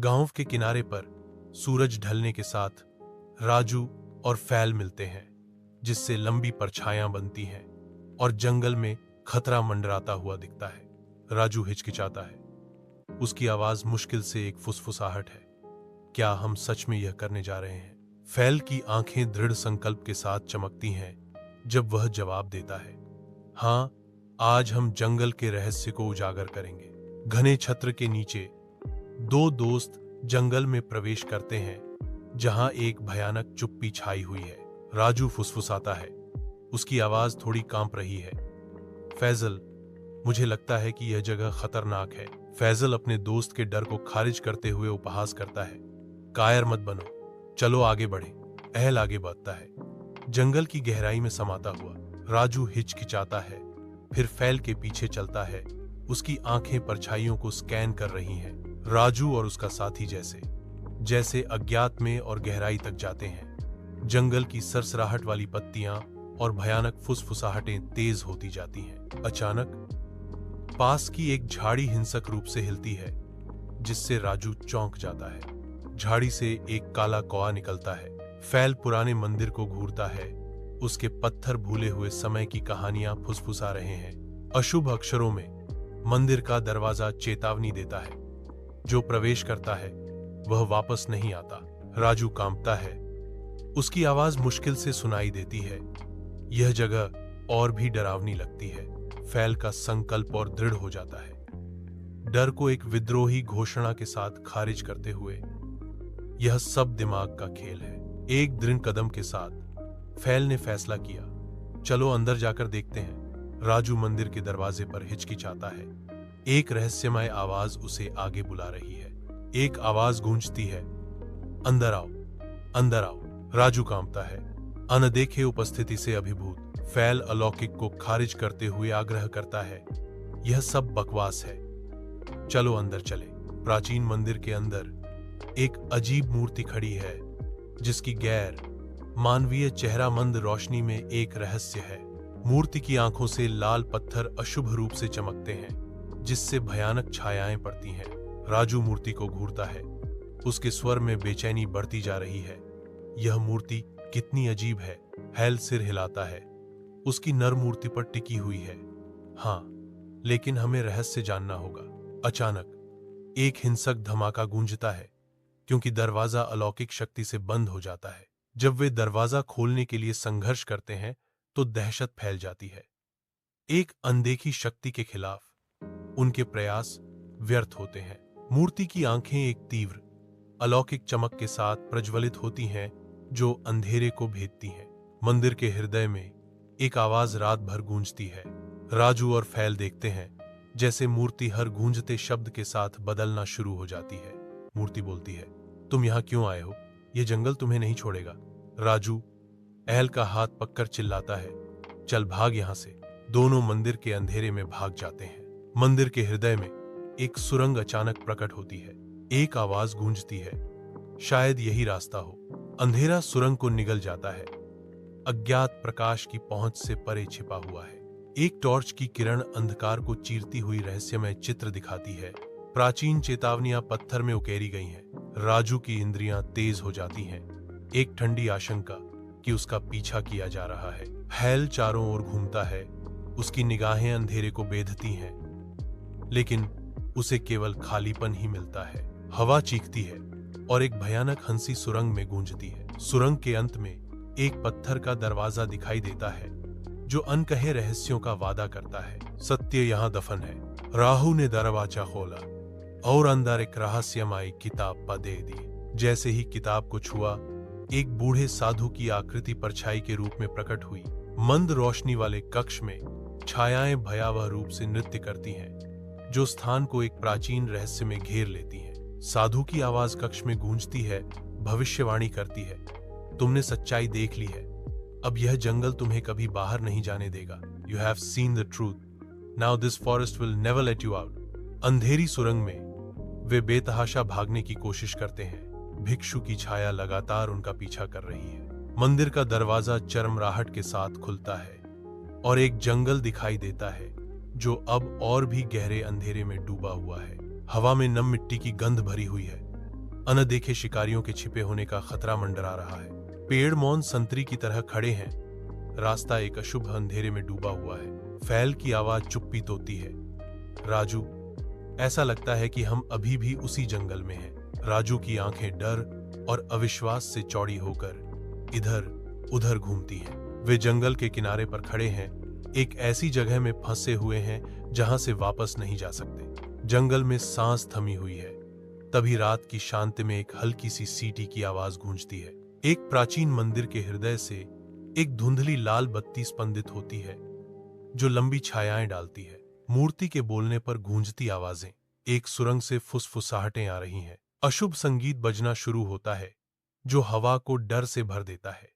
गांव के किनारे पर सूरज ढलने के साथ राजू और फैल मिलते हैं, जिससे लंबी परछायां बनती हैं और जंगल में खतरा मंडराता हुआ दिखता है। राजू हिचकिचाता है। उसकी आवाज मुश्किल से एक फुसफुसाहट है। क्या हम सच में यह करने जा रहे हैं? फैल की आंखें दृढ़ संकल्प के साथ चमकती हैं जब वह जवाब देता है, हां, आज हम जंगल के रहस्य को उजागर करेंगे। घने छत्र के नीचे दो दोस्त जंगल में प्रवेश करते हैं, जहां एक भयानक चुप्पी छाई हुई है। राजू फुसफुसाता है। उसकी आवाज थोड़ी कांप रही है। फैजल, मुझे लगता है कि यह जगह खतरनाक है। फैजल अपने दोस्त के डर को खारिज करते हुए उपहास करता है। कायर मत बनो, चलो आगे बढ़े। अहल आगे बढ़ता है, जंगल की गहराई में समाता हुआ। राजू हिचकिचाता है, फिर फैल के पीछे चलता है। उसकी आंखें परछाइयों को स्कैन कर रही हैं। राजू और उसका साथी जैसे अज्ञात में और गहराई तक जाते हैं। जंगल की सरसराहट वाली पत्तियां और भयानक फुसफुसाहटें तेज होती जाती हैं। अचानक पास की एक झाड़ी हिंसक रूप से हिलती है, जिससे राजू चौंक जाता है। झाड़ी से एक काला कौआ निकलता है। फैल पुराने मंदिर को घूरता है। उसके पत्थर भूले हुए समय की कहानियां फुसफुसा रहे हैं। अशुभ अक्षरों में मंदिर का दरवाजा चेतावनी देता है। जो प्रवेश करता है वह वापस नहीं आता। राजू कांपता है। उसकी आवाज मुश्किल से सुनाई देती है। यह जगह और भी डरावनी लगती है। फैल का संकल्प और दृढ़ हो जाता है, डर को एक विद्रोही घोषणा के साथ खारिज करते हुए। यह सब दिमाग का खेल है। एक दृढ़ कदम के साथ फैल ने फैसला किया, चलो अंदर जाकर देखते हैं। राजू मंदिर के दरवाजे पर हिचकिचाता है। एक रहस्यमय आवाज उसे आगे बुला रही है। एक आवाज गूंजती है, अंदर आओ, अंदर आओ। राजू कांपता है, अनदेखे उपस्थिति से अभिभूत। फैल अलौकिक को खारिज करते हुए आग्रह करता है, यह सब बकवास है, चलो अंदर चले। प्राचीन मंदिर के अंदर एक अजीब मूर्ति खड़ी है, जिसकी गैर मानवीय चेहरा मंद रोशनी में एक रहस्य है। मूर्ति की आंखों से लाल पत्थर अशुभ रूप से चमकते हैं, जिससे भयानक छायाएं पड़ती हैं। राजू मूर्ति को घूरता है। उसके स्वर में बेचैनी बढ़ती जा रही है। यह मूर्ति कितनी अजीब है। फैल सिर हिलाता है। उसकी नर मूर्ति पर टिकी हुई है। हाँ, लेकिन हमें रहस्य जानना होगा। अचानक एक हिंसक धमाका गूंजता है, क्योंकि दरवाजा अलौकिक शक्ति से बंद हो जाता है। जब वे दरवाजा खोलने के लिए संघर्ष करते हैं तो दहशत फैल जाती है। एक अनदेखी शक्ति के खिलाफ उनके प्रयास व्यर्थ होते हैं। मूर्ति की आंखें एक तीव्र अलौकिक चमक के साथ प्रज्वलित होती हैं, जो अंधेरे को भेदती हैं। मंदिर के हृदय में एक आवाज रात भर गूंजती है। राजू और फैल देखते हैं जैसे मूर्ति हर गूंजते शब्द के साथ बदलना शुरू हो जाती है। मूर्ति बोलती है, तुम यहां क्यों आए हो? यह जंगल तुम्हें नहीं छोड़ेगा। राजू अहल का हाथ पकड़ चिल्लाता है, चल भाग यहां से। दोनों मंदिर के अंधेरे में भाग जाते हैं। मंदिर के हृदय में एक सुरंग अचानक प्रकट होती है। एक आवाज गूंजती है, शायद यही रास्ता हो। अंधेरा सुरंग को निगल जाता है। अज्ञात प्रकाश की पहुंच से परे छिपा हुआ है। एक टॉर्च की किरण अंधकार को चीरती हुई रहस्यमय चित्र दिखाती है। प्राचीन चेतावनियां पत्थर में उकेरी गई हैं। राजू की इंद्रियां तेज हो जाती हैं। एक ठंडी आशंका कि उसका पीछा किया जा रहा है। फैल चारों ओर घूमता है। उसकी निगाहें अंधेरे को बेधती हैं, लेकिन उसे केवल खालीपन ही मिलता है। हवा चीखती है और एक भयानक हंसी सुरंग में गूंजती है। सुरंग के अंत में एक पत्थर का दरवाजा दिखाई देता है, जो अनकहे रहस्यों का वादा करता है। सत्य यहाँ दफन है। राहु ने दरवाजा खोला और अंदर एक रहस्यमय किताब पा दे दी। जैसे ही किताब को छुआ, एक बूढ़े साधु की आकृति परछाई के रूप में प्रकट हुई। मंद रोशनी वाले कक्ष में छायाएं भयावह रूप से नृत्य करती हैं, जो स्थान को एक प्राचीन रहस्य में घेर लेती हैं। साधु की आवाज कक्ष में गूंजती है, भविष्यवाणी करती है, तुमने सच्चाई देख ली है। अब यह जंगल तुम्हें कभी बाहर नहीं जाने देगा। You have seen the truth, now this forest will never let you out. अंधेरी सुरंग में वे बेतहाशा भागने की कोशिश करते हैं। भिक्षु की छाया लगातार उनका पीछा कर रही है। मंदिर का दरवाजा चरमराहट के साथ खुलता है और एक जंगल दिखाई देता है, जो अब और भी गहरे अंधेरे में डूबा हुआ है। हवा में नम मिट्टी की गंध भरी हुई है। अनदेखे शिकारियों के छिपे होने का खतरा मंडरा रहा है। पेड़ मौन संतरी की तरह खड़े हैं। रास्ता एक अशुभ अंधेरे में डूबा हुआ है। फैल की आवाज चुप्पी तोड़ती है। राजू, ऐसा लगता है कि हम अभी भी उसी जंगल में हैं। राजू की आंखें डर और अविश्वास से चौड़ी होकर इधर उधर घूमती हैं। वे जंगल के किनारे पर खड़े हैं, एक ऐसी जगह में फंसे हुए हैं जहां से वापस नहीं जा सकते। जंगल में सांस थमी हुई है। तभी रात की शांति में एक हल्की सी सीटी की आवाज गूंजती है। एक प्राचीन मंदिर के हृदय से एक धुंधली लाल बत्ती स्पंदित होती है, जो लंबी छायाएं डालती है। मूर्ति के बोलने पर गूंजती आवाजें, एक सुरंग से फुसफुसाहटें आ रही हैं। अशुभ संगीत बजना शुरू होता है, जो हवा को डर से भर देता है।